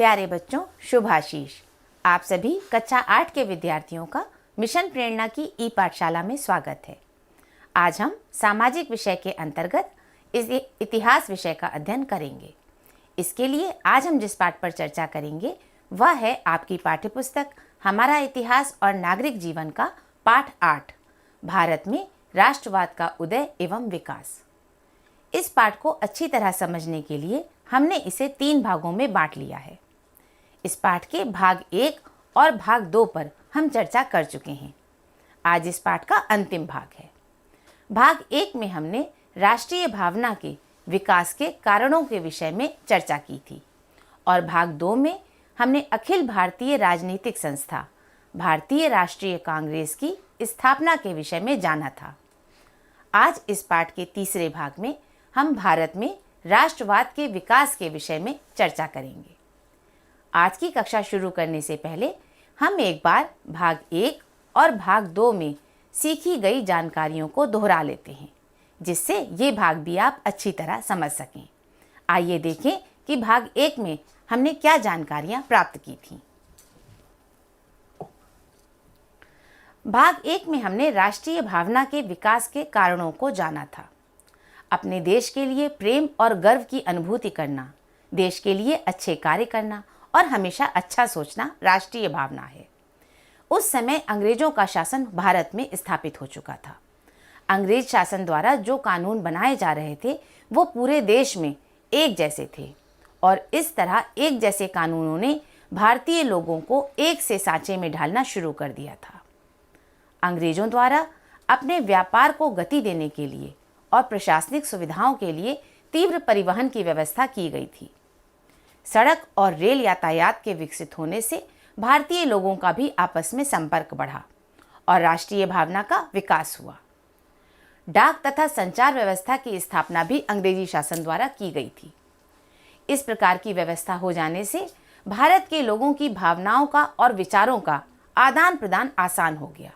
प्यारे बच्चों, शुभ आशीष। आप सभी कक्षा 8 के विद्यार्थियों का मिशन प्रेरणा की ई पाठशाला में स्वागत है। आज हम सामाजिक विषय के अंतर्गत इस इतिहास विषय का अध्ययन करेंगे। इसके लिए आज हम जिस पाठ पर चर्चा करेंगे वह है आपकी पाठ्यपुस्तक हमारा इतिहास और नागरिक जीवन का पाठ 8, भारत में राष्ट्रवाद का उदय एवं विकास। इस पाठ को अच्छी तरह समझने के लिए हमने इसे 3 भागों में बांट लिया है। इस पाठ के भाग 1 और भाग 2 पर हम चर्चा कर चुके हैं। आज इस पाठ का अंतिम भाग है। भाग 1 में हमने राष्ट्रीय भावना के विकास के कारणों के विषय में चर्चा की थी और भाग 2 में हमने अखिल भारतीय राजनीतिक संस्था भारतीय राष्ट्रीय कांग्रेस की स्थापना के विषय में जाना था। आज इस पाठ के तीसरे भाग में हम भारत में राष्ट्रवाद के विकास के विषय में चर्चा करेंगे। आज की कक्षा शुरू करने से पहले हम एक बार भाग 1 और भाग 2 में सीखी गई जानकारियों को दोहरा लेते हैं, जिससे ये भाग भी आप अच्छी तरह समझ सकें। आइए देखें कि भाग 1 में हमने क्या जानकारियां प्राप्त की थी। भाग 1 में हमने राष्ट्रीय भावना के विकास के कारणों को जाना था। अपने देश के लिए प्रेम और गर्व की अनुभूति करना, देश के लिए अच्छे कार्य करना और हमेशा अच्छा सोचना राष्ट्रीय भावना है। उस समय अंग्रेजों का शासन भारत में स्थापित हो चुका था। अंग्रेज शासन द्वारा जो कानून बनाए जा रहे थे वो पूरे देश में एक जैसे थे और इस तरह एक जैसे कानूनों ने भारतीय लोगों को एक से सांचे में ढालना शुरू कर दिया था। अंग्रेजों द्वारा अपने व्यापार को गति देने के लिए और प्रशासनिक सुविधाओं के लिए तीव्र परिवहन की व्यवस्था की गई थी। सड़क और रेल यातायात के विकसित होने से भारतीय लोगों का भी आपस में संपर्क बढ़ा और राष्ट्रीय भावना का विकास हुआ। डाक तथा संचार व्यवस्था की स्थापना भी अंग्रेजी शासन द्वारा की गई थी। इस प्रकार की व्यवस्था हो जाने से भारत के लोगों की भावनाओं का और विचारों का आदान प्रदान आसान हो गया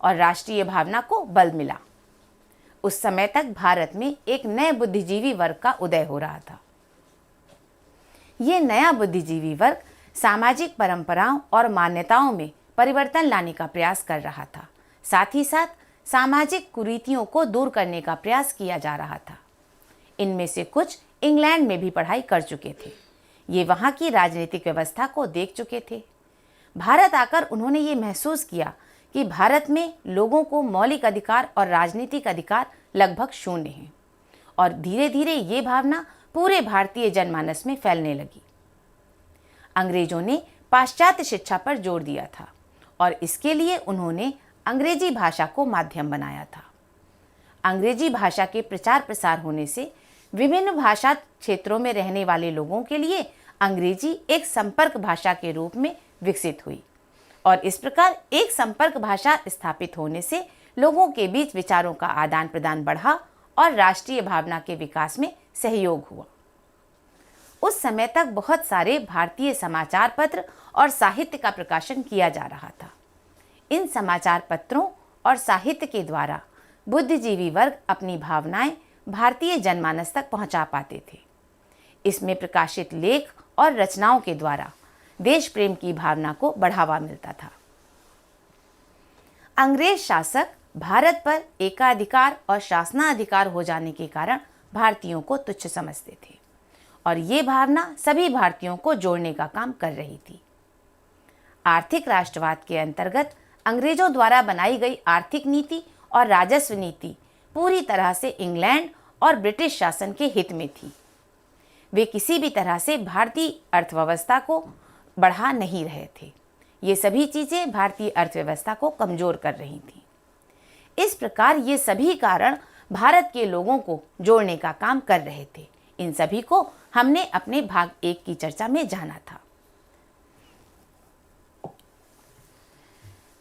और राष्ट्रीय भावना को बल मिला। उस समय तक भारत में एक नए बुद्धिजीवी वर्ग का उदय हो रहा था। ये नया बुद्धिजीवी वर्ग सामाजिक परंपराओं और मान्यताओं में परिवर्तन लाने का प्रयास कर रहा था। साथ ही साथ सामाजिक कुरीतियों को दूर करने का प्रयास किया जा रहा था। इनमें से कुछ इंग्लैंड में भी पढ़ाई कर चुके थे। ये वहाँ की राजनीतिक व्यवस्था को देख चुके थे। भारत आकर उन्होंने ये महसूस किया कि भारत में लोगों को मौलिक अधिकार और राजनीतिक अधिकार लगभग शून्य हैं और धीरे धीरे ये भावना पूरे भारतीय जनमानस में फैलने लगी। अंग्रेजों ने पाश्चात्य शिक्षा पर जोर दिया था और इसके लिए उन्होंने अंग्रेजी भाषा को माध्यम बनाया था। अंग्रेजी भाषा के प्रचार प्रसार होने से विभिन्न भाषा क्षेत्रों में रहने वाले लोगों के लिए अंग्रेजी एक संपर्क भाषा के रूप में विकसित हुई और इस प्रकार एक संपर्क भाषा स्थापित होने से लोगों के बीच विचारों का आदान प्रदान बढ़ा और राष्ट्रीय भावना के विकास में सहयोग हुआ। उस समय तक बहुत सारे भारतीय समाचार पत्र और साहित्य का प्रकाशन किया जा रहा था। इन समाचार पत्रों और साहित्य के द्वारा बुद्धिजीवी वर्ग अपनी भावनाएं भारतीय जनमानस तक पहुंचा पाते थे। इसमें प्रकाशित लेख और रचनाओं के द्वारा देश प्रेम की भावना को बढ़ावा मिलता था। अंग्रेज शासक भारत पर एकाधिकार और शासनाधिकार हो जाने के कारण भारतीयों को तुच्छ समझते थे और ये भावना सभी भारतीयों को जोड़ने का काम कर रही थी। आर्थिक राष्ट्रवाद के अंतर्गत अंग्रेजों द्वारा बनाई गई आर्थिक नीति और राजस्व नीति पूरी तरह से इंग्लैंड और ब्रिटिश शासन के हित में थी। वे किसी भी तरह से भारतीय अर्थव्यवस्था को बढ़ा नहीं रहे थे। ये सभी चीज़ें भारतीय अर्थव्यवस्था को कमज़ोर कर रही थीं। इस प्रकार ये सभी कारण भारत के लोगों को जोड़ने का काम कर रहे थे। इन सभी को हमने अपने भाग 1 की चर्चा में जाना था।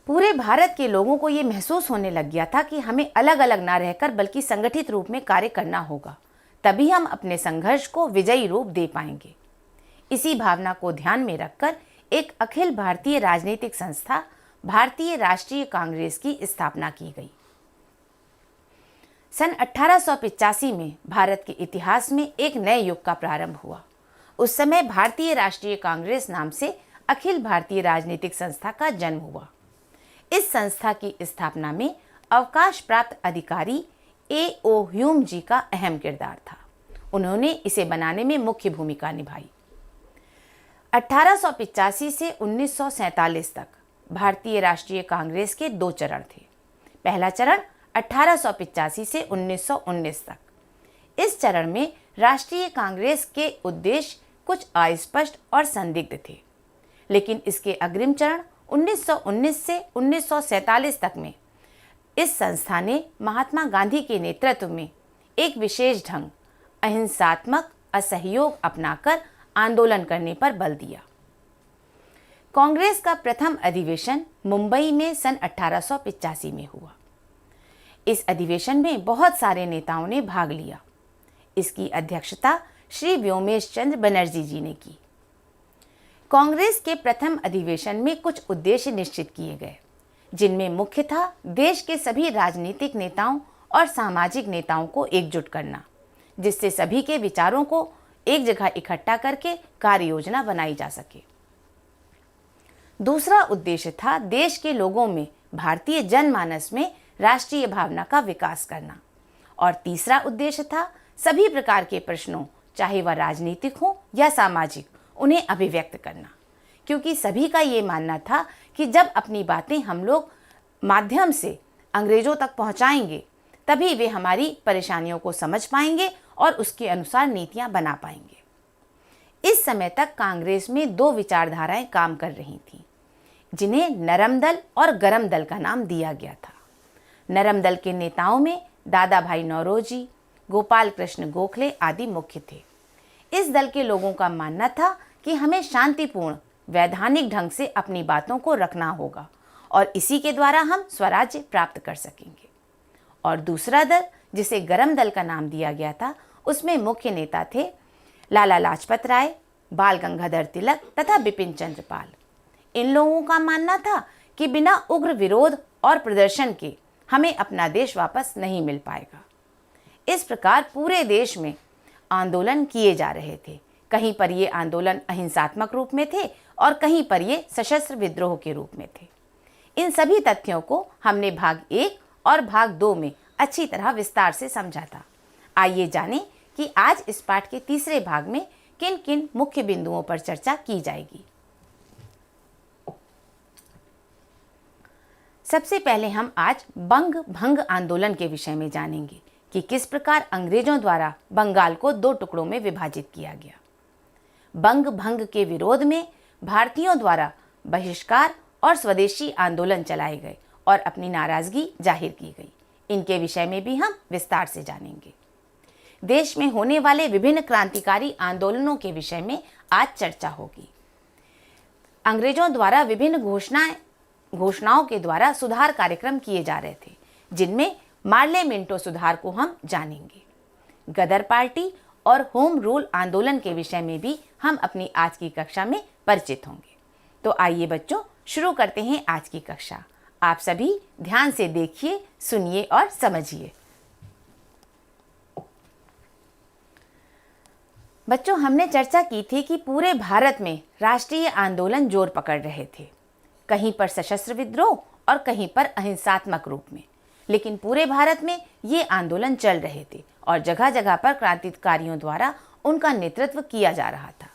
पूरे भारत के लोगों को ये महसूस होने लग गया था कि हमें अलग अलग ना रहकर बल्कि संगठित रूप में कार्य करना होगा, तभी हम अपने संघर्ष को विजयी रूप दे पाएंगे। इसी भावना को ध्यान में रखकर एक अखिल भारतीय राजनीतिक संस्था भारतीय राष्ट्रीय कांग्रेस की स्थापना की गई। सन 1885 में भारत के इतिहास में एक नए युग का प्रारंभ हुआ उस समय भारतीय राष्ट्रीय कांग्रेस नाम से अखिल भारतीय राजनीतिक संस्था का जन्म हुआ। इस संस्था की स्थापना में अवकाश प्राप्त अधिकारी A.O. ह्यूम जी का अहम किरदार था। उन्होंने इसे बनाने में मुख्य भूमिका निभाई। 1885 से 1947 तक भारतीय राष्ट्रीय कांग्रेस के 2 चरण थे। पहला चरण 1885 से 1919 तक। इस चरण में राष्ट्रीय कांग्रेस के उद्देश्य कुछ अस्पष्ट और संदिग्ध थे, लेकिन इसके अग्रिम चरण 1919 से 1947 तक में इस संस्था ने महात्मा गांधी के नेतृत्व में एक विशेष ढंग अहिंसात्मक असहयोग अपनाकर आंदोलन करने पर बल दिया। कांग्रेस का प्रथम अधिवेशन मुंबई में सन 1885 में हुआ। इस अधिवेशन में बहुत सारे नेताओं ने भाग लिया। इसकी अध्यक्षता श्री व्योमेश चंद्र बनर्जी जी ने की। कांग्रेस के प्रथम अधिवेशन में कुछ उद्देश्य निश्चित किए गए, जिनमें मुख्य था देश के सभी राजनीतिक नेताओं और सामाजिक नेताओं को एकजुट करना, जिससे सभी के विचारों को एक जगह इकट्ठा करके कार्य योजना बनाई जा सके। दूसरा उद्देश्य था देश के लोगों में भारतीय जनमानस में राष्ट्रीय भावना का विकास करना। और तीसरा उद्देश्य था सभी प्रकार के प्रश्नों, चाहे वह राजनीतिक हो या सामाजिक, उन्हें अभिव्यक्त करना, क्योंकि सभी का ये मानना था कि जब अपनी बातें हम लोग माध्यम से अंग्रेजों तक पहुंचाएंगे, तभी वे हमारी परेशानियों को समझ पाएंगे और उसके अनुसार नीतियां बना पाएंगे। इस समय तक कांग्रेस में 2 विचारधाराएं काम कर रही थीं, जिन्हें नरम दल और गरम दल का नाम दिया गया था। नरम दल के नेताओं में दादा भाई नौरोजी, गोपाल कृष्ण गोखले आदि मुख्य थे। इस दल के लोगों का मानना था कि हमें शांतिपूर्ण वैधानिक ढंग से अपनी बातों को रखना होगा और इसी के द्वारा हम स्वराज्य प्राप्त कर सकेंगे। और दूसरा दल, जिसे गरम दल का नाम दिया गया था, उसमें मुख्य नेता थे लाला लाजपत राय, बाल गंगाधर तिलक तथा बिपिन चंद्र पाल। इन लोगों का मानना था कि बिना उग्र विरोध और प्रदर्शन के हमें अपना देश वापस नहीं मिल पाएगा। इस प्रकार पूरे देश में आंदोलन किए जा रहे थे। कहीं पर ये आंदोलन अहिंसात्मक रूप में थे और कहीं पर ये सशस्त्र विद्रोह के रूप में थे। इन सभी तथ्यों को हमने भाग 1 और भाग 2 में अच्छी तरह विस्तार से समझा था। आइए जानें कि आज इस पाठ के तीसरे भाग में किन किन मुख्य बिंदुओं पर चर्चा की जाएगी। सबसे पहले हम आज बंग भंग आंदोलन के विषय में जानेंगे कि किस प्रकार अंग्रेजों द्वारा बंगाल को 2 टुकड़ों में विभाजित किया गया। बंग भंग के विरोध में भारतीयों द्वारा बहिष्कार और स्वदेशी आंदोलन चलाए गए और अपनी नाराजगी जाहिर की गई। इनके विषय में भी हम विस्तार से जानेंगे। देश में होने वाले विभिन्न क्रांतिकारी आंदोलनों के विषय में आज चर्चा होगी। अंग्रेजों द्वारा विभिन्न घोषणाओं के द्वारा सुधार कार्यक्रम किए जा रहे थे, जिनमें मार्ले मिंटो सुधार को हम जानेंगे। गदर पार्टी और होम रूल आंदोलन के विषय में भी हम अपनी आज की कक्षा में परिचित होंगे। तो आइए बच्चों, शुरू करते हैं आज की कक्षा। आप सभी ध्यान से देखिए, सुनिए और समझिए। बच्चों, हमने चर्चा की थी कि पूरे भारत में राष्ट्रीय आंदोलन जोर पकड़ रहे थे, कहीं पर सशस्त्र विद्रोह और कहीं पर अहिंसात्मक रूप में, लेकिन पूरे भारत में ये आंदोलन चल रहे थे और जगह जगह पर क्रांतिकारियों द्वारा उनका नेतृत्व किया जा रहा था।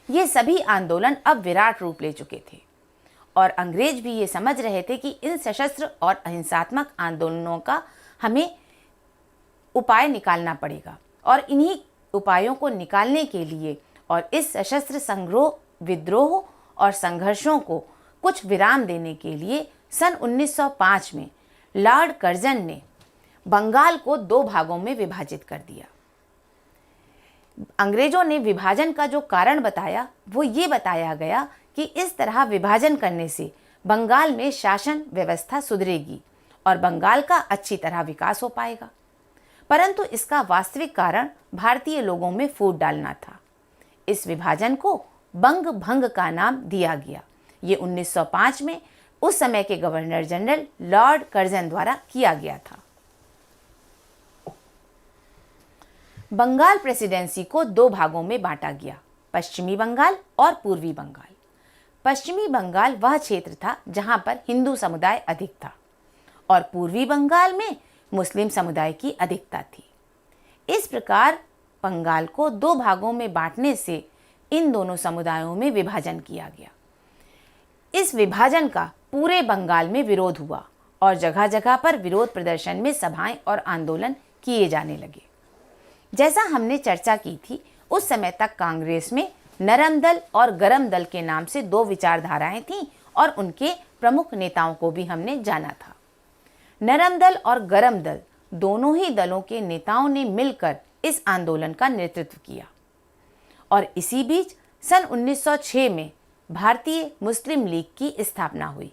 ये सभी आंदोलन अब विराट रूप ले चुके थे और अंग्रेज भी ये समझ रहे थे कि इन सशस्त्र और अहिंसात्मक आंदोलनों का हमें उपाय निकालना पड़ेगा और इन्हीं उपायों को निकालने के लिए और इस सशस्त्र संग्रोह, विद्रोह और संघर्षों को कुछ विराम देने के लिए सन 1905 में लॉर्ड कर्जन ने बंगाल को 2 भागों में विभाजित कर दिया। अंग्रेजों ने विभाजन का जो कारण बताया वो ये बताया गया कि इस तरह विभाजन करने से बंगाल में शासन व्यवस्था सुधरेगी और बंगाल का अच्छी तरह विकास हो पाएगा। परंतु इसका वास्तविक कारण भारतीय लोगों में फूट डालना था। इस विभाजन को बंग भंग का नाम दिया गया। ये 1905 में उस समय के गवर्नर जनरल लॉर्ड कर्जन द्वारा किया गया था। बंगाल प्रेसिडेंसी को 2 भागों में बांटा गया। पश्चिमी बंगाल और पूर्वी बंगाल। पश्चिमी बंगाल वह क्षेत्र था जहां पर हिंदू समुदाय अधिक था और पूर्वी बंगाल में मुस्लिम समुदाय की अधिकता थी। इस प्रकार बंगाल को दो भागों में बांटने से इन दोनों समुदायों में विभाजन किया गया। इस विभाजन का पूरे बंगाल में विरोध हुआ और जगह जगह पर विरोध प्रदर्शन में सभाएं और आंदोलन किए जाने लगे। जैसा हमने चर्चा की थी, उस समय तक कांग्रेस में नरम दल और गरम दल के नाम से दो विचारधाराएं थीं और उनके प्रमुख नेताओं को भी हमने जाना था। नरम दल और गरम दल दोनों ही दलों के नेताओं ने मिलकर इस आंदोलन का नेतृत्व किया और इसी बीच सन 1906 में भारतीय मुस्लिम लीग की स्थापना हुई।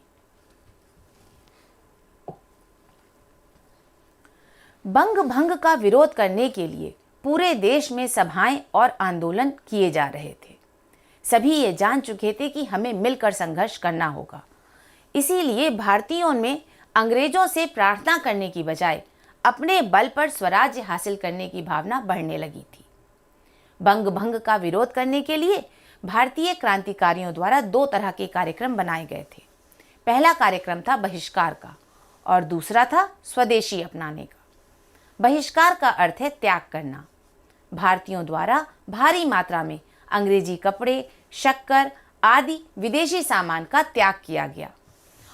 बंग भंग का विरोध करने के लिए पूरे देश में सभाएं और आंदोलन किए जा रहे थे। सभी ये जान चुके थे कि हमें मिलकर संघर्ष करना होगा। इसीलिए भारतीयों में अंग्रेजों से प्रार्थना करने की बजाय अपने बल पर स्वराज्य हासिल करने की भावना बढ़ने लगी थी। बंग भंग का विरोध करने के लिए भारतीय क्रांतिकारियों द्वारा दो तरह के कार्यक्रम बनाए गए थे। पहला कार्यक्रम था बहिष्कार का और दूसरा था स्वदेशी अपनाने का। बहिष्कार का अर्थ है त्याग करना। भारतीयों द्वारा भारी मात्रा में अंग्रेजी कपड़े, शक्कर आदि विदेशी सामान का त्याग किया गया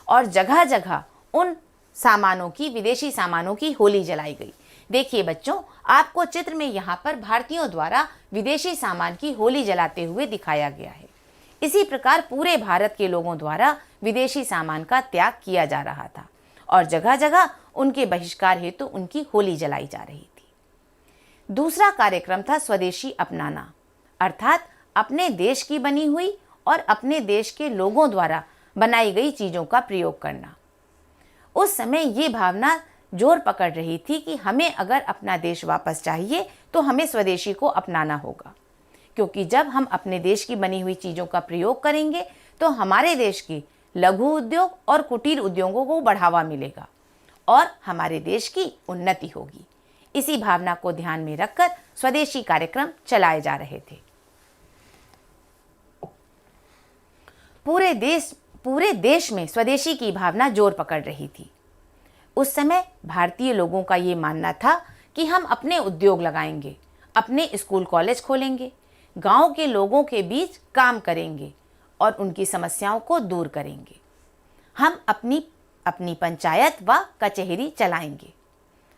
और जगह जगह उन विदेशी सामानों की होली जलाई गई। देखिए बच्चों, आपको चित्र में यहाँ पर भारतीयों द्वारा विदेशी सामान की होली जलाते हुए दिखाया गया है। इसी प्रकार पूरे भारत के लोगों द्वारा विदेशी सामान का त्याग किया जा रहा था और जगह जगह उनके बहिष्कार हेतु उनकी होली जलाई जा रही थी। दूसरा कार्यक्रम था स्वदेशी अपनाना, अर्थात अपने देश की बनी हुई और अपने देश के लोगों द्वारा बनाई गई चीज़ों का प्रयोग करना। उस समय ये भावना जोर पकड़ रही थी कि हमें अगर अपना देश वापस चाहिए तो हमें स्वदेशी को अपनाना होगा, क्योंकि जब हम अपने देश की बनी हुई चीज़ों का प्रयोग करेंगे तो हमारे देश के लघु उद्योग और कुटीर उद्योगों को बढ़ावा मिलेगा और हमारे देश की उन्नति होगी। इसी भावना को ध्यान में रखकर स्वदेशी कार्यक्रम चलाए जा रहे थे। पूरे देश में स्वदेशी की भावना जोर पकड़ रही थी। उस समय भारतीय लोगों का ये मानना था कि हम अपने उद्योग लगाएंगे, अपने स्कूल कॉलेज खोलेंगे, गांव के लोगों के बीच काम करेंगे और उनकी समस्याओं को दूर करेंगे। हम अपनी पंचायत व कचहरी चलाएंगे।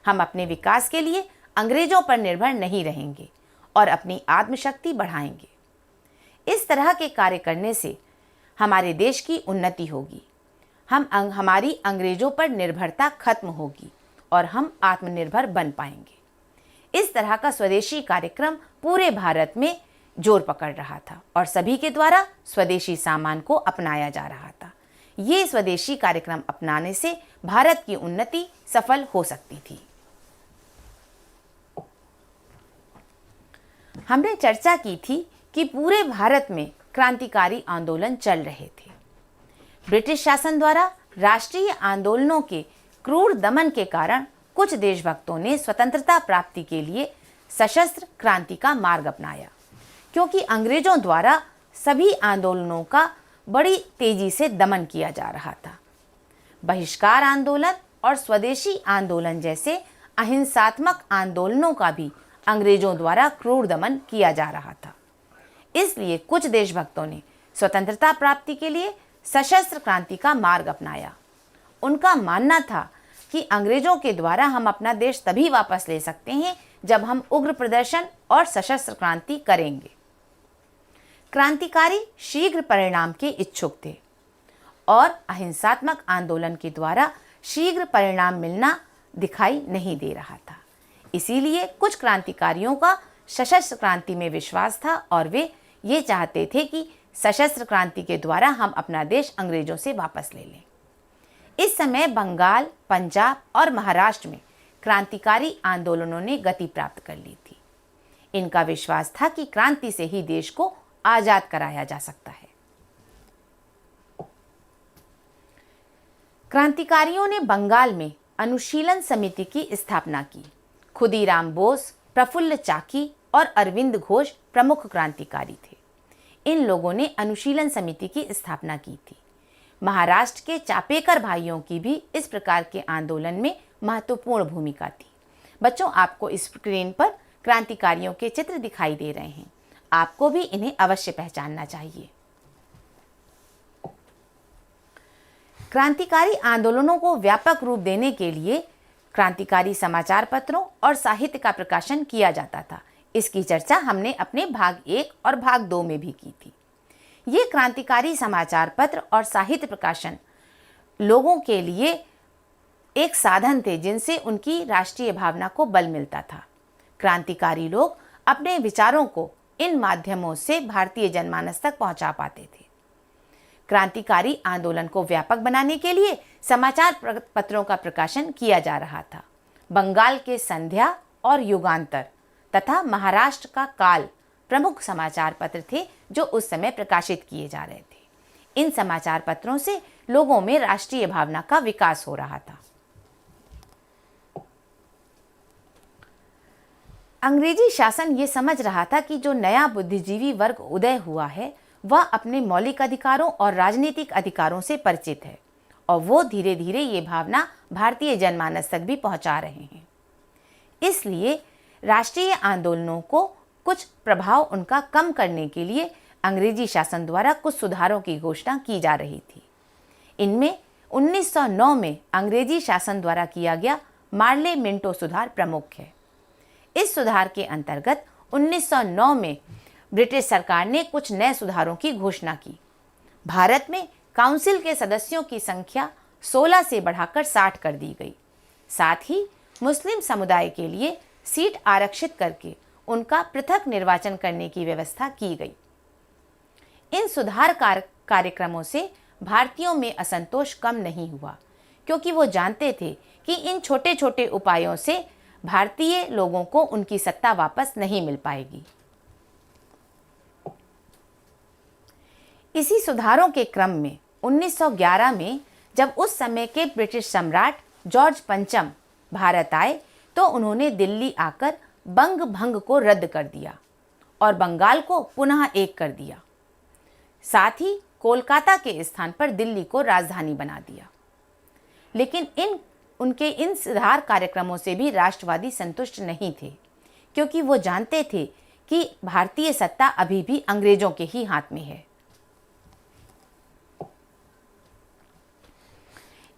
हम अपने विकास के लिए अंग्रेजों पर निर्भर नहीं रहेंगे और अपनी आत्मशक्ति बढ़ाएंगे। इस तरह के कार्य करने से हमारे देश की उन्नति होगी। हमारी अंग्रेजों पर निर्भरता खत्म होगी और हम आत्मनिर्भर बन पाएंगे। इस तरह का स्वदेशी कार्यक्रम पूरे भारत में जोर पकड़ रहा था और सभी के द्वारा स्वदेशी सामान को अपनाया जा रहा था। ये स्वदेशी कार्यक्रम अपनाने से भारत की उन्नति सफल हो सकती थी। हमने चर्चा की थी कि पूरे भारत में क्रांतिकारी आंदोलन चल रहे थे। ब्रिटिश शासन द्वारा राष्ट्रीय आंदोलनों के क्रूर दमन के कारण कुछ देशभक्तों ने स्वतंत्रता प्राप्ति के लिए सशस्त्र क्रांति का मार्ग अपनाया, क्योंकि अंग्रेजों द्वारा सभी आंदोलनों का बड़ी तेजी से दमन किया जा रहा था। बहिष्कार आंदोलन और स्वदेशी आंदोलन जैसे अहिंसात्मक आंदोलनों का भी अंग्रेजों द्वारा क्रूर दमन किया जा रहा था। इसलिए कुछ देशभक्तों ने स्वतंत्रता प्राप्ति के लिए सशस्त्र क्रांति का मार्ग अपनाया। उनका मानना था कि अंग्रेजों के द्वारा हम अपना देश तभी वापस ले सकते हैं जब हम उग्र प्रदर्शन और सशस्त्र क्रांति करेंगे। क्रांतिकारी शीघ्र परिणाम के इच्छुक थे और अहिंसात्मक आंदोलन के द्वारा शीघ्र परिणाम मिलना दिखाई नहीं दे रहा था। इसीलिए कुछ क्रांतिकारियों का सशस्त्र क्रांति में विश्वास था और वे ये चाहते थे कि सशस्त्र क्रांति के द्वारा हम अपना देश अंग्रेजों से वापस ले लें। इस समय बंगाल, पंजाब और महाराष्ट्र में क्रांतिकारी आंदोलनों ने गति प्राप्त कर ली थी। इनका विश्वास था कि क्रांति से ही देश को आजाद कराया जा सकता है। क्रांतिकारियों ने बंगाल में अनुशीलन समिति की स्थापना की। खुदीराम बोस, प्रफुल्ल चाकी और अरविंद घोष प्रमुख क्रांतिकारी थे। इन लोगों ने अनुशीलन समिति की स्थापना की थी। महाराष्ट्र के चापेकर भाइयों की भी इस प्रकार के आंदोलन में महत्वपूर्ण भूमिका थी। बच्चों, आपको इस स्क्रीन पर क्रांतिकारियों के चित्र दिखाई दे रहे हैं। आपको भी इन्हें अवश्य पहचानना चाहिए। क्रांतिकारी आंदोलनों को व्यापक रूप देने के लिए क्रांतिकारी समाचार पत्रों और साहित्य का प्रकाशन किया जाता था। इसकी चर्चा हमने अपने भाग 1 और भाग 2 में भी की थी। ये क्रांतिकारी समाचार पत्र और साहित्य प्रकाशन लोगों के लिए एक साधन थे जिनसे उनकी राष्ट्रीय भावना को बल मिलता था। क्रांतिकारी लोग अपने विचारों को इन माध्यमों से भारतीय जनमानस तक पहुंचा पाते थे। क्रांतिकारी आंदोलन को व्यापक बनाने के लिए समाचार पत्रों का प्रकाशन किया जा रहा था। बंगाल के संध्या और युगांतर तथा महाराष्ट्र का काल प्रमुख समाचार पत्र थे जो उस समय प्रकाशित किए जा रहे थे। इन समाचार पत्रों से लोगों में राष्ट्रीय भावना का विकास हो रहा था। अंग्रेजी शासन ये समझ रहा था कि जो नया बुद्धिजीवी वर्ग उदय हुआ है वह अपने मौलिक अधिकारों और राजनीतिक अधिकारों से परिचित है और वो धीरे धीरे ये भावना भारतीय जनमानस तक भी पहुंचा रहे हैं। इसलिए राष्ट्रीय आंदोलनों को कुछ प्रभाव उनका कम करने के लिए अंग्रेजी शासन द्वारा कुछ सुधारों की घोषणा की जा रही थी। इनमें 1909 में अंग्रेजी शासन द्वारा किया गया मार्ले मिंटो सुधार प्रमुख है। इस सुधार के अंतर्गत 1909 में ब्रिटिश सरकार ने कुछ नए सुधारों की घोषणा की। भारत में काउंसिल के सदस्यों की संख्या 16 से बढ़ाकर 60 कर दी गई। साथ ही मुस्लिम समुदाय के लिए सीट आरक्षित करके उनका पृथक निर्वाचन करने की व्यवस्था की गई। इन सुधार कार्यक्रमों से भारतीयों में असंतोष कम नहीं हुआ, क्योंकि वो जानते थे कि इन छोटे छोटे उपायों से भारतीय लोगों को उनकी सत्ता वापस नहीं मिल पाएगी। इसी सुधारों के क्रम में 1911 में जब उस समय के ब्रिटिश सम्राट जॉर्ज पंचम भारत आए तो उन्होंने दिल्ली आकर बंग भंग को रद्द कर दिया और बंगाल को पुनः एक कर दिया। साथ ही कोलकाता के स्थान पर दिल्ली को राजधानी बना दिया। लेकिन उनके इन सुधार कार्यक्रमों से भी राष्ट्रवादी संतुष्ट नहीं थे, क्योंकि वो जानते थे कि भारतीय सत्ता अभी भी अंग्रेजों के ही हाथ में है।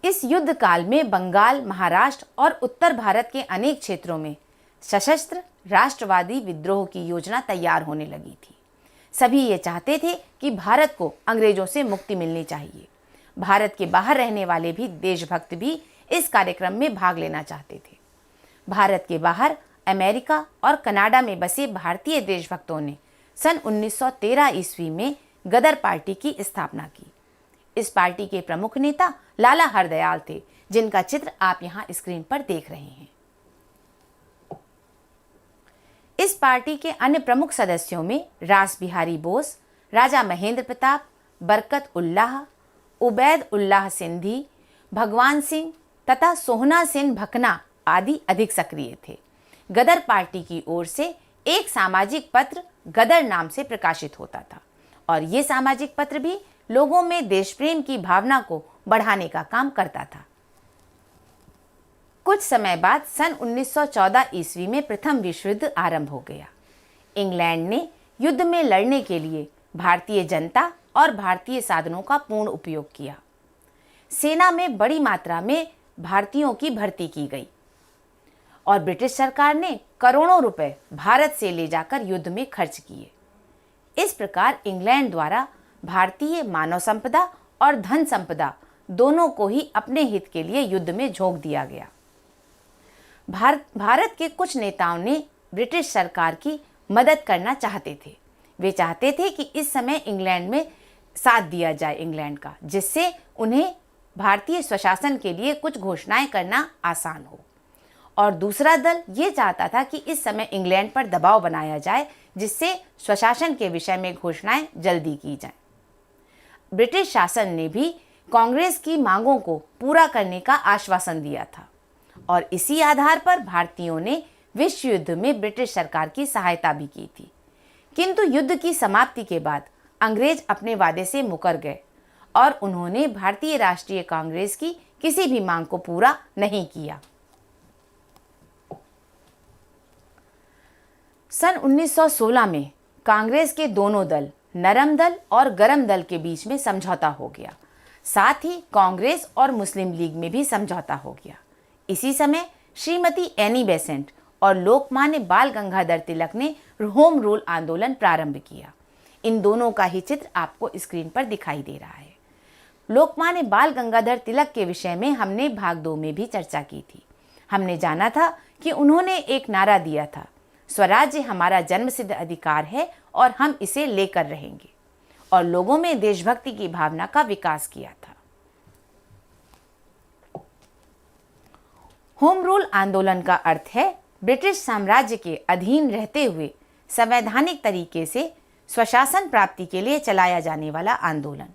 इस युद्ध काल में बंगाल, महाराष्ट्र और उत्तर भारत के अनेक क्षेत्रों में सशस्त्र राष्ट्रवादी विद्रोह की योजना तैयार होने लगी थी। सभी ये चाहते थे कि भारत को अंग्रेजों से मुक्ति मिलनी चाहिए। भारत के बाहर रहने वाले भी देशभक्त भी इस कार्यक्रम में भाग लेना चाहते थे। भारत के बाहर अमेरिका और कनाडा में बसे भारतीय देशभक्तों ने सन 1913 ईस्वी में गदर पार्टी की स्थापना की। इस पार्टी के प्रमुख नेता लाला हरदयाल थे, जिनका चित्र आप यहाँ स्क्रीन पर देख रहे हैं। इस पार्टी के अन्य प्रमुख सदस्यों में रास बिहारी बोस, राजा महेंद्र प्रताप, बरकत उल्लाह, उबैद उल्लाह सिंधी, भगवान सिंह तथा सोहना सेन भकना आदि अधिक सक्रिय थे। गदर पार्टी की ओर से एक सामाजिक पत्र गदर नाम से प्रकाशित होता था और ये सामाजिक पत्र भी लोगों में देश प्रेम की भावना को बढ़ाने का काम करता था। कुछ समय बाद सन 1914 ईस्वी में प्रथम विश्व युद्ध आरंभ हो गया। इंग्लैंड ने युद्ध में लड़ने के लिए भारतीय जनता और भारतीय साधनों का पूर्ण उपयोग किया। सेना में बड़ी मात्रा में भारतीयों की भर्ती की गई और ब्रिटिश सरकार ने करोड़ों रुपए भारत से ले जाकर युद्ध में खर्च किए। इस प्रकार इंग्लैंड द्वारा भारतीय मानव संपदा और धन संपदा दोनों को ही अपने हित के लिए युद्ध में झोंक दिया गया। भारत के कुछ नेताओं ने ब्रिटिश सरकार की मदद करना चाहते थे। वे चाहते थे कि इस समय इंग्लैंड में साथ दिया जाए इंग्लैंड का, जिससे उन्हें भारतीय स्वशासन के लिए कुछ घोषणाएं करना आसान हो। और दूसरा दल ये चाहता था कि इस समय इंग्लैंड पर दबाव बनाया जाए, जिससे स्वशासन के विषय में घोषणाएं जल्दी की जाएं। ब्रिटिश शासन ने भी कांग्रेस की मांगों को पूरा करने का आश्वासन दिया था और इसी आधार पर भारतीयों ने विश्व युद्ध में ब्रिटिश सरकार की सहायता भी की थी। किंतु युद्ध की समाप्ति के बाद अंग्रेज अपने वादे से मुकर गए और उन्होंने भारतीय राष्ट्रीय कांग्रेस की किसी भी मांग को पूरा नहीं किया। सन 1916 में कांग्रेस के दोनों दल, नरम दल और गरम दल के बीच में समझौता हो गया। साथ ही कांग्रेस और मुस्लिम लीग में भी समझौता हो गया। इसी समय श्रीमती एनी बेसेंट और लोकमान्य बाल गंगाधर तिलक ने होम रूल आंदोलन प्रारंभ किया। इन दोनों का ही चित्र आपको स्क्रीन पर दिखाई दे रहा है। लोकमान्य बाल गंगाधर तिलक के विषय में हमने भाग 2 में भी चर्चा की थी। हमने जाना था कि उन्होंने एक नारा दिया था, स्वराज्य हमारा जन्मसिद्ध अधिकार है और हम इसे लेकर रहेंगे, और लोगों में देशभक्ति की भावना का विकास किया था। होम रूल आंदोलन का अर्थ है ब्रिटिश साम्राज्य के अधीन रहते हुए संवैधानिक तरीके से स्वशासन प्राप्ति के लिए चलाया जाने वाला आंदोलन।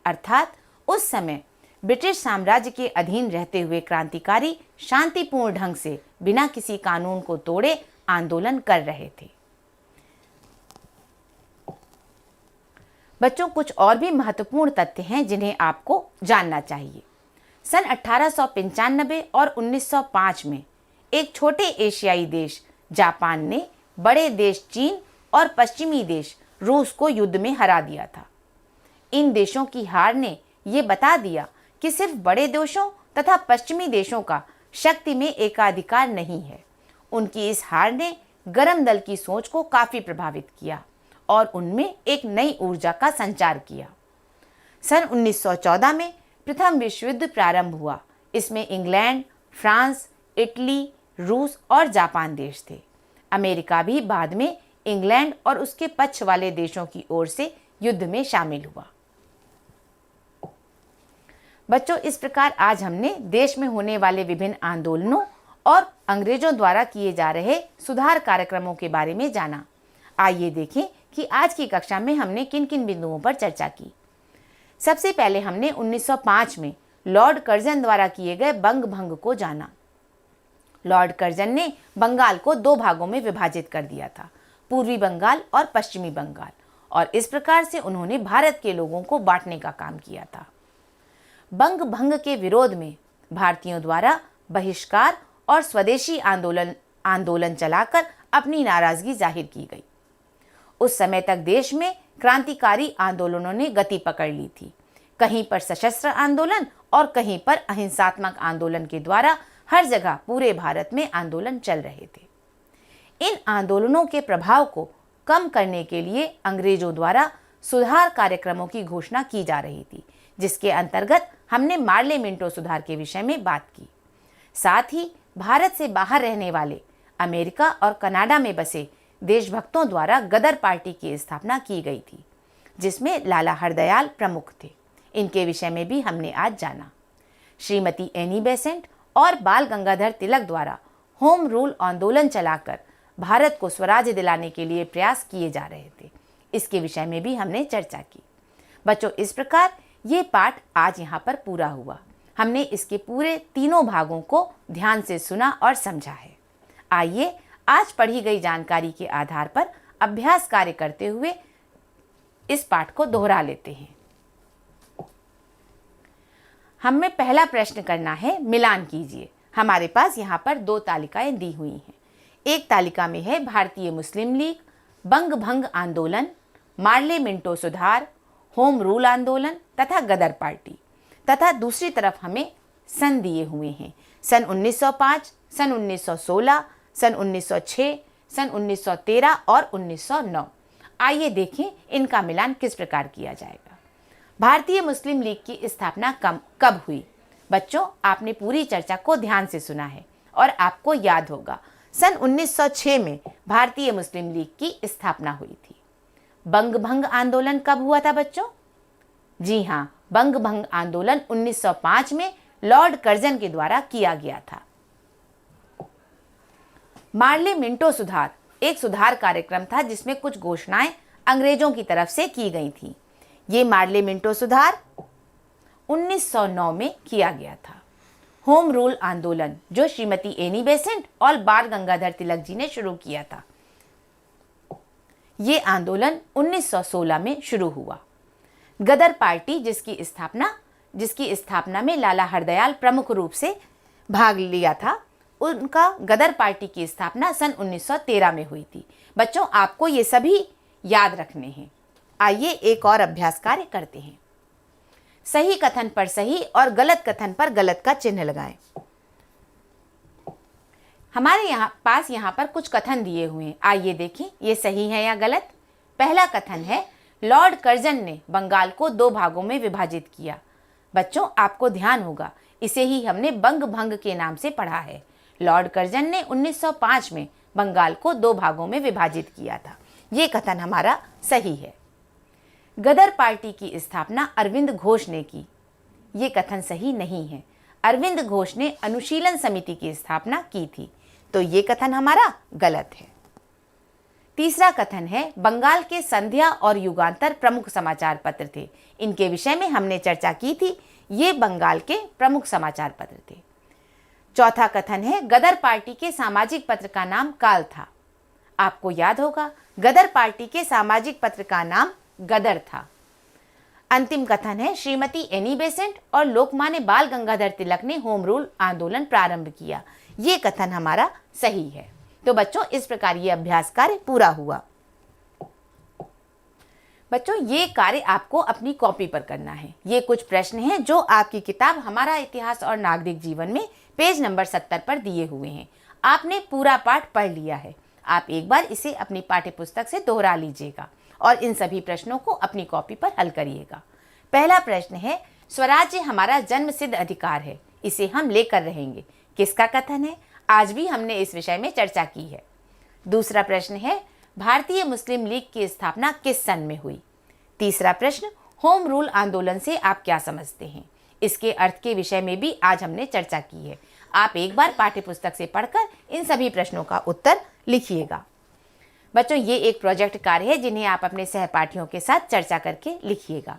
अर्थात उस समय ब्रिटिश साम्राज्य के अधीन रहते हुए क्रांतिकारी शांतिपूर्ण ढंग से बिना किसी कानून को तोड़े आंदोलन कर रहे थे। बच्चों, कुछ और भी महत्वपूर्ण तथ्य हैं जिन्हें आपको जानना चाहिए। सन 1895 और 1905 में एक छोटे एशियाई देश जापान ने बड़े देश चीन और पश्चिमी देश रूस को युद्ध में हरा दिया था। इन देशों की हार ने ये बता दिया कि सिर्फ बड़े देशों तथा पश्चिमी देशों का शक्ति में एकाधिकार नहीं है। उनकी इस हार ने गरम दल की सोच को काफी प्रभावित किया और उनमें एक नई ऊर्जा का संचार किया। सन 1914 में प्रथम विश्व युद्ध प्रारंभ हुआ। इसमें इंग्लैंड, फ्रांस, इटली, रूस और जापान देश थे। अमेरिका भी बाद में इंग्लैंड और उसके पक्ष वाले देशों की ओर से युद्ध में शामिल हुआ। बच्चों, इस प्रकार आज हमने देश में होने वाले विभिन्न आंदोलनों और अंग्रेजों द्वारा किए जा रहे सुधार कार्यक्रमों के बारे में जाना। आइए देखें कि आज की कक्षा में हमने किन किन बिंदुओं पर चर्चा की। सबसे पहले हमने 1905 में लॉर्ड कर्जन द्वारा किए गए बंग भंग को जाना। लॉर्ड कर्जन ने बंगाल को 2 भागों में विभाजित कर दिया था, पूर्वी बंगाल और पश्चिमी बंगाल, और इस प्रकार से उन्होंने भारत के लोगों को बांटने का काम किया था। बंग भंग के विरोध में भारतीयों द्वारा बहिष्कार और स्वदेशी आंदोलन चलाकर अपनी नाराजगी जाहिर की गई। उस समय तक देश में क्रांतिकारी आंदोलनों ने गति पकड़ ली थी। कहीं पर सशस्त्र आंदोलन और कहीं पर अहिंसात्मक आंदोलन के द्वारा हर जगह पूरे भारत में आंदोलन चल रहे थे। इन आंदोलनों के प्रभाव को कम करने के लिए अंग्रेजों द्वारा सुधार कार्यक्रमों की घोषणा की जा रही थी, जिसके अंतर्गत हमने मार्ले मिंटो सुधार के विषय में बात की। साथ ही भारत से बाहर रहने वाले अमेरिका और कनाडा में बसे देशभक्तों द्वारा गदर पार्टी की स्थापना की गई थी, जिसमें लाला हरदयाल प्रमुख थे। इनके विषय में भी हमने आज जाना। श्रीमती एनी बेसेंट और बाल गंगाधर तिलक द्वारा होम रूल आंदोलन चलाकर भारत को स्वराज्य दिलाने के लिए प्रयास किए जा रहे थे। इसके विषय में भी हमने चर्चा की। बच्चों, इस प्रकार ये पाठ आज यहाँ पर पूरा हुआ। हमने इसके पूरे 3 भागों को ध्यान से सुना और समझा है। आइए आज पढ़ी गई जानकारी के आधार पर अभ्यास कार्य करते हुए इस पाठ को दोहरा लेते हैं। हमें पहला प्रश्न करना है, मिलान कीजिए। हमारे पास यहाँ पर 2 तालिकाएं दी हुई हैं। एक तालिका में है भारतीय मुस्लिम लीग, बंग भंग आंदोलन, मार्ले मिंटो सुधार, होम रूल आंदोलन तथा गदर पार्टी, तथा दूसरी तरफ हमें सन दिए हुए हैं। सन 1905, सन 1916, सन 1906, सन 1913 और 1909। आइए देखें इनका मिलान किस प्रकार किया जाएगा। भारतीय मुस्लिम लीग की स्थापना कब हुई? बच्चों, आपने पूरी चर्चा को ध्यान से सुना है और आपको याद होगा सन 1906 में भारतीय मुस्लिम लीग की स्थापना हुई थी। बंग भंग आंदोलन कब हुआ था बच्चों? जी हाँ, बंग भंग आंदोलन 1905 में लॉर्ड कर्जन के द्वारा किया गया था। मार्ले मिंटो सुधार एक सुधार कार्यक्रम था जिसमें कुछ घोषणाएं अंग्रेजों की तरफ से की गई थी। ये मार्ले मिंटो सुधार 1909 में किया गया था। होम रूल आंदोलन जो श्रीमती एनी बेसेंट और बाल गंगाधर तिलक जी ने शुरू किया था, ये आंदोलन 1916 में शुरू हुआ। गदर पार्टी जिसकी स्थापना में लाला हरदयाल प्रमुख रूप से भाग लिया था, उनका गदर पार्टी की स्थापना सन 1913 में हुई थी। बच्चों, आपको ये सभी याद रखने हैं। आइए एक और अभ्यास कार्य करते हैं। सही कथन पर सही और गलत कथन पर गलत का चिन्ह लगाएं। हमारे यहाँ पर कुछ कथन दिए हुए हैं। आइए देखें ये सही है या गलत। पहला कथन है, लॉर्ड कर्जन ने बंगाल को 2 भागों में विभाजित किया। बच्चों, आपको ध्यान होगा, इसे ही हमने बंग भंग के नाम से पढ़ा है। लॉर्ड कर्जन ने 1905 में बंगाल को 2 भागों में विभाजित किया था। ये कथन हमारा सही है। गदर पार्टी की स्थापना अरविंद घोष ने की। ये कथन सही नहीं है। अरविंद घोष ने अनुशीलन समिति की स्थापना की थी, तो ये कथन हमारा गलत है। तीसरा कथन है, बंगाल के संध्या और युगांतर प्रमुख समाचार पत्र थे। इनके विषय में हमने चर्चा की थी। ये बंगाल के प्रमुख समाचार पत्र थे। चौथा कथन है, गदर पार्टी के सामाजिक पत्र का नाम काल था। आपको याद होगा, गदर पार्टी के सामाजिक पत्र का नाम गदर था। अंतिम कथन है, श्रीमती एनी बेसेंट और लोकमान्य बाल गंगाधर तिलक ने होम रूल आंदोलन प्रारंभ किया। ये कथन हमारा सही है। तो बच्चों, इस प्रकार ये अभ्यास कार्य पूरा हुआ। बच्चों, ये कार्य आपको अपनी कॉपी पर करना है। ये कुछ प्रश्न हैं जो आपकी किताब हमारा इतिहास और नागरिक जीवन में पेज नंबर 70 पर दिए हुए हैं। आपने पूरा पाठ पढ़ लिया है। आप एक बार इसे अपनी पाठ्यपुस्तक से दोहरा लीजिएगा और इन सभी प्रश्नों को अपनी कॉपी पर हल करिएगा। पहला प्रश्न है, स्वराज्य हमारा जन्मसिद्ध अधिकार है, इसे हम लेकर रहेंगे। किसका कथन है? आज भी हमने इस विषय में चर्चा की है। दूसरा प्रश्न है, भारतीय मुस्लिम लीग की स्थापना किस सन में हुई? तीसरा प्रश्न, होम रूल आंदोलन से आप क्या समझते हैं? इसके अर्थ के विषय में भी आज हमने चर्चा की है। आप एक बार पाठ्यपुस्तक से पढ़कर इन सभी प्रश्नों का उत्तर लिखिएगा। बच्चों, ये एक प्रोजेक्ट कार्य है जिन्हें आप अपने सहपाठियों के साथ चर्चा करके लिखिएगा।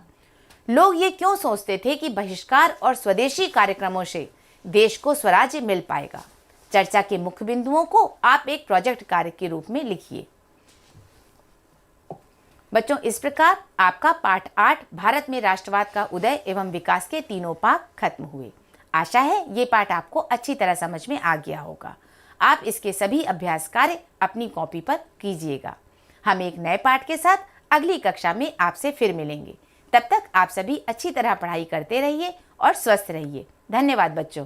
लोग ये क्यों सोचते थे कि बहिष्कार और स्वदेशी कार्यक्रमों से देश को स्वराज्य मिल पाएगा? चर्चा के मुख्य बिंदुओं को आप एक प्रोजेक्ट कार्य के रूप में लिखिए। बच्चों, इस प्रकार आपका पाठ 8 भारत में राष्ट्रवाद का उदय एवं विकास के 3 पाठ खत्म हुए। आशा है ये पाठ आपको अच्छी तरह समझ में आ गया होगा। आप इसके सभी अभ्यास कार्य अपनी कॉपी पर कीजिएगा। हम एक नए पाठ के साथ अगली कक्षा में आपसे फिर मिलेंगे। तब तक आप सभी अच्छी तरह पढ़ाई करते रहिए और स्वस्थ रहिए। धन्यवाद बच्चों।